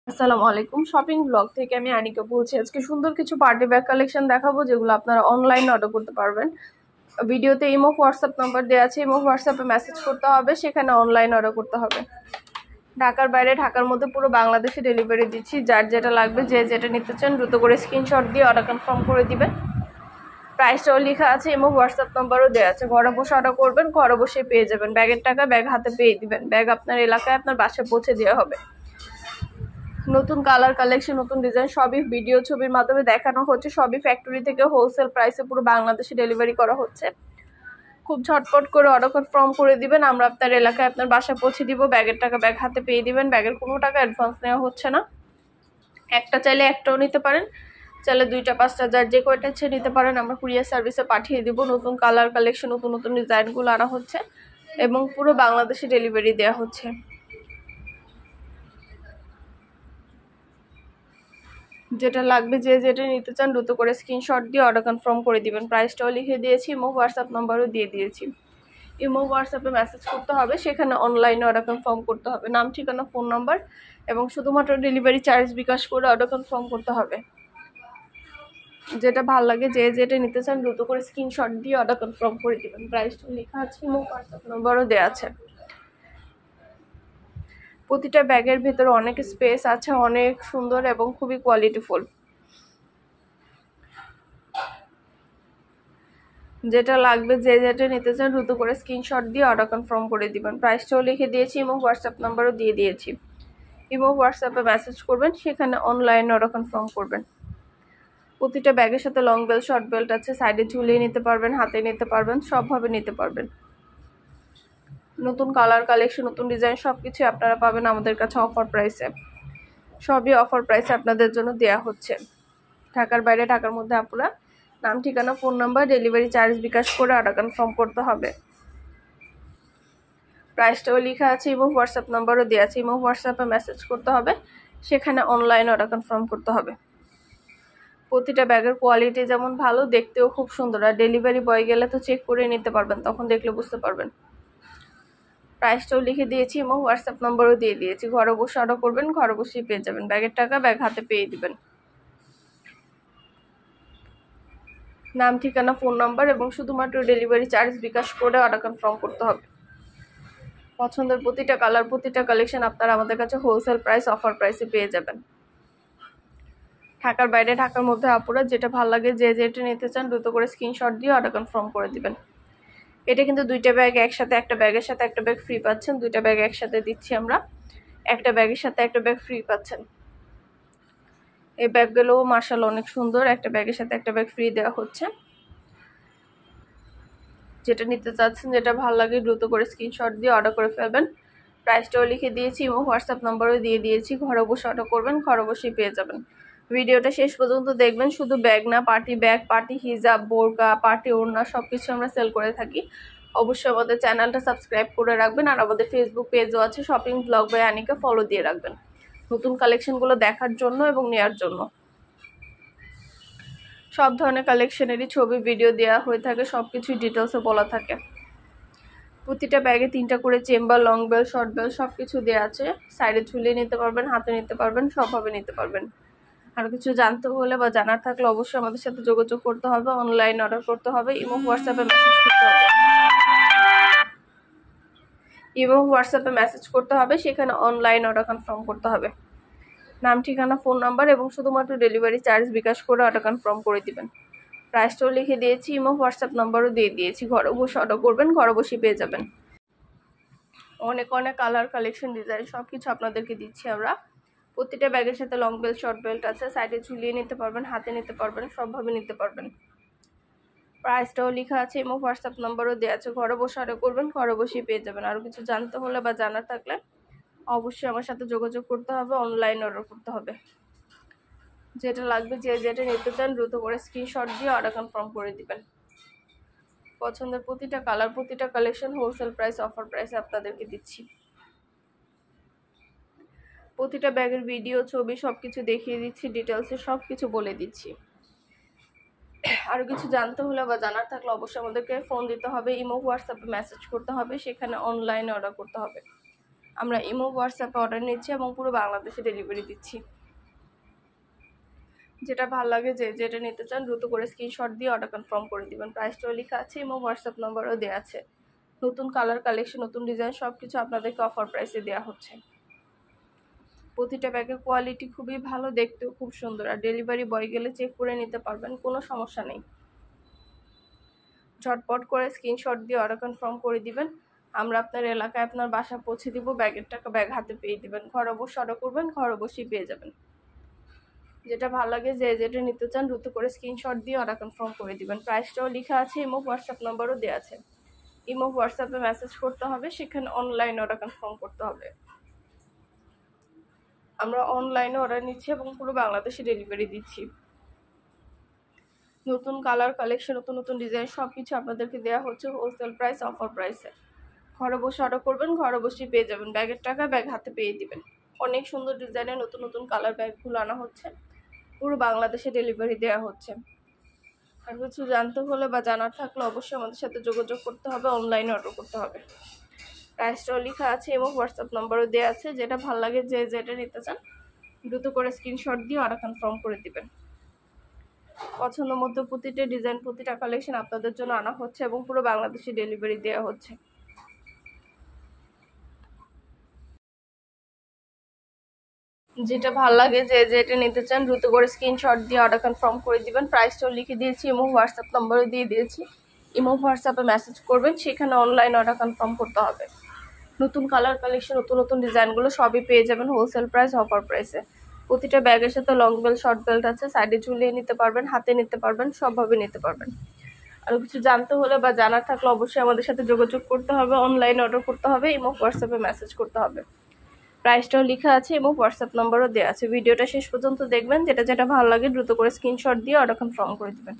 আসসালামু আলাইকুম। Shopping blog থেকে আমি আনিকা বলছি। আজকে সুন্দর কিছু পার্টি ব্যাগ কালেকশন দেখাবো যেগুলো আপনারা অনলাইনে অর্ডার করতে পারবেন। ভিডিওতে ইমো হোয়াটসঅ্যাপ নাম্বার দেওয়া আছে, ইমো হোয়াটসঅ্যাপে মেসেজ করতে হবে, সেখানে অনলাইন অর্ডার করতে হবে। ঢাকার বাইরে ঢাকার মধ্যে পুরো বাংলাদেশে ডেলিভারি দিচ্ছি। যার যেটা লাগবে, যে যেটা নিতে চান দ্রুত করে স্ক্রিনশট দিয়ে অর্ডার কনফার্ম করে দিবেন। প্রাইসটাও লেখা আছে, ইমো হোয়াটসঅ্যাপ নাম্বারও দেওয়া আছে। ঘরে বসে অর্ডার করবেন, ঘরে বসে পেয়ে যাবেন। ব্যাগের টাকা ব্যাগ হাতে পেয়ে দিবেন। ব্যাগ আপনার এলাকায় আপনার বাসায় পৌঁছে দেওয়া হবে। নতুন কালার কালেকশন, নতুন ডিজাইন সবই ভিডিও ছবির মাধ্যমে দেখানো হচ্ছে। সবই ফ্যাক্টরি থেকে হোলসেল প্রাইসে পুরো বাংলাদেশে ডেলিভারি করা হচ্ছে। খুব ঝটপট করে অর্ডার কনফার্ম করে দিবেন, আমরা আপনার এলাকায় আপনার বাসায় পৌঁছে দিব। ব্যাগের টাকা ব্যাগ হাতে পেয়ে দিবেন। ব্যাগের কোনো টাকা অ্যাডভান্স নেওয়া হচ্ছে না। একটা চাইলে একটাও নিতে পারেন, চাইলে 2টা 5টা যার যে কয়টা ইচ্ছে নিতে পারেন। আমরা কুরিয়ার সার্ভিসে পাঠিয়ে দিব। নতুন কালার কালেকশন, নতুন নতুন ডিজাইনগুলো আনা হচ্ছে এবং পুরো বাংলাদেশে ডেলিভারি দেওয়া হচ্ছে। যেটা লাগবে, যে যেটা নিতে চান দ্রুত করে স্ক্রিনশট দিয়ে অর্ডার কনফার্ম করে দিবেন। প্রাইসটাও লিখে দিয়েছি, ইমো হোয়াটসঅ্যাপ নাম্বারও দিয়ে দিয়েছি। ইমো হোয়াটসঅ্যাপে মেসেজ করতে হবে, সেখানে অনলাইনে অর্ডার কনফার্ম করতে হবে। নাম, ঠিকানা, ফোন নাম্বার এবং শুধুমাত্র ডেলিভারি চার্জ বিকাশ করে অর্ডার কনফার্ম করতে হবে। যেটা ভালো লাগে, যে যেটা নিতে চান দ্রুত করে স্ক্রিনশট দিয়ে অর্ডার কনফার্ম করে দিবেন। প্রাইসটাও লেখা আছে, ইমো হোয়াটসঅ্যাপ নাম্বারও দেওয়া আছে। প্রতিটা ব্যাগের ভিতরে অনেক স্পেস আছে, অনেক সুন্দর এবং খুবই কোয়ালিটিফুল। যেটা লাগবে, যে যেটা নিতে চান দ্রুত করে স্ক্রিনশট দিয়ে অর্ডার কনফার্ম করে দিবেন। প্রাইসটাও লিখে দিয়েছি, ইমো হোয়াটসঅ্যাপ নাম্বারও দিয়ে দিয়েছি। ইমো হোয়াটসঅ্যাপে মেসেজ করবেন, সেখানে অনলাইনে অর্ডার কনফার্ম করবেন। প্রতিটা ব্যাগের সাথে লং বেল্ট, শর্ট বেল্ট আছে। সাইডে ঝুলিয়ে নিতে পারবেন, হাতে নিতে পারবেন, সবভাবে নিতে পারবেন। নতুন কালার কালেকশন, নতুন ডিজাইন সবকিছু আপনারা পাবেন আমাদের কাছে অফার প্রাইসে। সবই অফার প্রাইসে আপনাদের জন্য দেয়া হচ্ছে। ঢাকার বাইরে ঢাকার মধ্যে আপনারা নাম, ঠিকানা, ফোন নাম্বার, ডেলিভারি চার্জ বিকাশ করে অর্ডার কনফার্ম করতে হবে। প্রাইসটাও লেখা আছে, ইমো হোয়াটসঅ্যাপ নাম্বারও দেওয়া আছে। ইমো হোয়াটসঅ্যাপে মেসেজ করতে হবে, সেখানে অনলাইন অর্ডার কনফার্ম করতে হবে। প্রতিটা ব্যাগের কোয়ালিটি যেমন ভালো, দেখতেও খুব সুন্দর। আর ডেলিভারি বয় গেলে তো চেক করে নিতে পারবেন, তখন দেখলে বুঝতে পারবেন। প্রাইসটাও লিখে দিয়েছি, ইমো হোয়াটসঅ্যাপ নাম্বারও দিয়ে দিয়েছি। ঘরে বসে অর্ডার করবেন, ঘরে বসেই পেয়ে যাবেন। ব্যাগের টাকা ব্যাগ হাতে পেয়ে দিবেন। নাম, ঠিকানা, ফোন নাম্বার এবং শুধুমাত্র ডেলিভারি চার্জ বিকাশ করে অর্ডার কনফার্ম করতে হবে। পছন্দের প্রতিটা কালার, প্রতিটা কালেকশন আপনারা আমাদের কাছে হোলসেল প্রাইস, অফার প্রাইসে পেয়ে যাবেন। ঢাকার বাইরে ঢাকার মধ্যে আপুরা যেটা ভালো লাগে, যে যেটা নিতে চান দ্রুত করে স্ক্রিনশট দিয়ে অর্ডার কনফার্ম করে দিবেন। এটা কিন্তু 2টা ব্যাগ একসাথে, একটা ব্যাগের সাথে একটা ব্যাগ ফ্রি পাচ্ছেন। 2টা ব্যাগ একসাথে দিচ্ছি আমরা, একটা ব্যাগের সাথে একটা ব্যাগ ফ্রি পাচ্ছেন। এই ব্যাগগুলো মাশাআল্লাহ অনেক সুন্দর। একটা ব্যাগের সাথে একটা ব্যাগ ফ্রি দেওয়া হচ্ছে। যেটা নিতে চাচ্ছেন, যেটা ভালো লাগে দ্রুত করে স্ক্রিনশট দিয়ে অর্ডার করে ফেলবেন। প্রাইসটাও লিখে দিয়েছি, এবং হোয়াটসঅ্যাপ নাম্বারও দিয়ে দিয়েছি। ঘরে বসে অর্ডার করবেন, ঘরে বসেই পেয়ে যাবেন। ভিডিওটা শেষ পর্যন্ত দেখবেন। শুধু ব্যাগ না, পার্টি ব্যাগ, পার্টি হিজাব, বোরকা, পার্টি ওড়না সবকিছু আমরা সেল করে থাকি। অবশ্যই আমাদের চ্যানেলটা সাবস্ক্রাইব করে রাখবেন। আর আমাদের ফেসবুক পেজও আছে, shopping blog by Anika, follow দিয়ে রাখবেন নতুন কালেকশনগুলো দেখার জন্য এবং নেওয়ার জন্য। সব ধরনের কালেকশনেরই ছবি, ভিডিও দেওয়া হয়ে থাকে, সবকিছুই ডিটেলসে বলা থাকে। প্রতিটা ব্যাগে 3টা করে chamber, long belt, short belt সবকিছু দেওয়া আছে। সাইডে ঝুলিয়ে নিতে পারবেন, হাতে নিতে পারবেন, সবভাবে নিতে পারবেন। আর কিছু জানতে হলে বা জানার থাকলে অবশ্যই আমাদের সাথে যোগাযোগ করতে হবে, অনলাইন অর্ডার করতে হবে, ইমো হোয়াটসঅ্যাপে মেসেজ করতে হবে। ইমো হোয়াটসঅ্যাপে মেসেজ করতে হবে, সেখানে অনলাইন অর্ডার কনফার্ম করতে হবে। নাম, ঠিকানা, ফোন নাম্বার এবং শুধুমাত্র ডেলিভারি চার্জ বিকাশ করে অর্ডার কনফার্ম করে দিবেন। প্রাইসটাও লিখে দিয়েছি, ইমো হোয়াটসঅ্যাপ নাম্বারও দিয়ে দিয়েছি। ঘরে বসে অর্ডার করবেন, ঘরে বসে পেয়ে যাবেন। অনেক অনেক কালার কালেকশন, ডিজাইন সবকিছু আপনাদেরকে দিচ্ছি আমরা। প্রতিটা ব্যাগের সাথে লং বেল্ট, শর্ট বেল্ট আছে। সাইডে ঝুলিয়ে নিতে পারবেন, হাতে নিতে পারবেন, সবভাবে নিতে পারবেন। প্রাইসটাও লেখা আছে, এবং হোয়াটসঅ্যাপ নাম্বারও দেওয়া আছে। ঘরে বসে অর্ডার করবেন, ঘরে বসেই পেয়ে যাবেন। আরও কিছু জানতে হলে বা জানার থাকলে অবশ্যই আমার সাথে যোগাযোগ করতে হবে, অনলাইন অর্ডার করতে হবে। যেটা লাগবে, যে যেটা নিতে চান দ্রুত করে স্ক্রিনশট দিয়ে অর্ডার কনফার্ম করে দিবেন। পছন্দের প্রতিটা কালার, প্রতিটা কালেকশন হোলসেল প্রাইস, অফার প্রাইসে আপনাদেরকে দিচ্ছি। প্রতিটা ব্যাগের ভিডিও, ছবি সবকিছু দেখিয়ে দিচ্ছি, ডিটেলসে সবকিছু বলে দিচ্ছি। আরও কিছু জানতে হলে বা জানার থাকলে অবশ্যই আমাদেরকে ফোন দিতে হবে, ইমো হোয়াটসঅ্যাপে মেসেজ করতে হবে, সেখানে অনলাইনে অর্ডার করতে হবে। আমরা ইমো হোয়াটসঅ্যাপে অর্ডার নিচ্ছি এবং পুরো বাংলাদেশে ডেলিভারি দিচ্ছি। যেটা ভালো লাগে যেটা নিতে চান দ্রুত করে স্ক্রিনশট দিয়ে অর্ডার কনফার্ম করে দিবেন। প্রাইসটাও লেখা আছে, ইমো হোয়াটসঅ্যাপ নাম্বারও দেওয়া আছে। নতুন কালার কালেকশন, নতুন ডিজাইন সব কিছু আপনাদেরকে অফার প্রাইসে দেওয়া হচ্ছে। প্রতিটা ব্যাগের কোয়ালিটি খুবই ভালো, দেখতেও খুব সুন্দর, আর ডেলিভারি বয় গেলে চেক করে নিতে পারবেন, কোনো সমস্যা নেই। ঝটপট করে স্ক্রিনশট দিয়ে অর্ডার কনফার্ম করে দিবেন। আমরা আপনার এলাকায় আপনার বাসা পৌঁছে দিব, ব্যাগের টাকা ব্যাগ হাতে পেয়ে দিবেন। ঘরে বসে অর্ডার করবেন, ঘরে বসেই পেয়ে যাবেন। যেটা ভালো লাগে যেটা নিতে চান দ্রুত করে স্ক্রিনশট দিয়ে অর্ডার কনফার্ম করে দিবেন। প্রাইসটাও লেখা আছে, ইমো হোয়াটসঅ্যাপ নাম্বারও দেওয়া আছে। ইমো হোয়াটসঅ্যাপে মেসেজ করতে হবে, সেখানে অনলাইন অর্ডার কনফার্ম করতে হবে। আমরা অনলাইনে অর্ডার নিচ্ছি এবং পুরো বাংলাদেশে ডেলিভারি দিচ্ছি। নতুন কালার কালেকশন, নতুন নতুন ডিজাইন সব কিছু আপনাদেরকে দেওয়া হচ্ছে হোলসেল প্রাইস, অফার প্রাইসে। ঘরে বসে অর্ডার করবেন, ঘরে বসেই পেয়ে যাবেন। ব্যাগের টাকা ব্যাগ হাতে পেয়ে দিবেন। অনেক সুন্দর ডিজাইনের নতুন নতুন কালার ব্যাগগুলো আনা হচ্ছে, পুরো বাংলাদেশে ডেলিভারি দেওয়া হচ্ছে। আর কিছু জানতে হলে বা জানার থাকলে অবশ্যই আমাদের সাথে যোগাযোগ করতে হবে, অনলাইনে অর্ডার করতে হবে। প্রাইসটাও লেখা আছে এবং হোয়াটসঅ্যাপ নাম্বারও দেওয়া আছে। যেটা ভালো লাগে যেটা নিতে চান দ্রুত করে স্ক্রিনশট দিয়ে অর্ডার কনফার্ম করে দিবেন। পছন্দ মতো প্রতিটা ডিজাইন, প্রতিটা কালেকশন আপনাদের জন্য আনা হচ্ছে এবং পুরো বাংলাদেশে ডেলিভারি দেওয়া হচ্ছে। যেটা ভালো লাগে যেটা নিতে চান দ্রুত করে স্ক্রিনশট দিয়ে অর্ডার কনফার্ম করে দিবেন। প্রাইসটাও লিখে দিয়েছি এবং হোয়াটসঅ্যাপ নাম্বারও দিয়ে দিয়েছি। ইমো হোয়াটসঅ্যাপে মেসেজ করবেন, সেখানে অনলাইন অর্ডার কনফার্ম করতে হবে। নতুন কালার কালেকশন, নতুন নতুন ডিজাইনগুলো সবই পেয়ে যাবেন হোলসেল প্রাইস, অফার প্রাইসে। প্রতিটা ব্যাগের সাথে লং বেল্ট, শর্ট বেল্ট আছে, সাইডে ঝুলিয়ে নিতে পারবেন, হাতে নিতে পারবেন, সবভাবে নিতে পারবেন। আর কিছু জানতে হলে বা জানার থাকলে অবশ্যই আমাদের সাথে যোগাযোগ করতে হবে, অনলাইন অর্ডার করতে হবে, ইমো হোয়াটসঅ্যাপে মেসেজ করতে হবে। প্রাইসটাও লেখা আছে এবং হোয়াটসঅ্যাপ নাম্বারও দেওয়া আছে। ভিডিওটা শেষ পর্যন্ত দেখবেন, যেটা ভালো লাগে দ্রুত করে স্ক্রিনশট দিয়ে অর্ডার কনফার্ম করে দেবেন।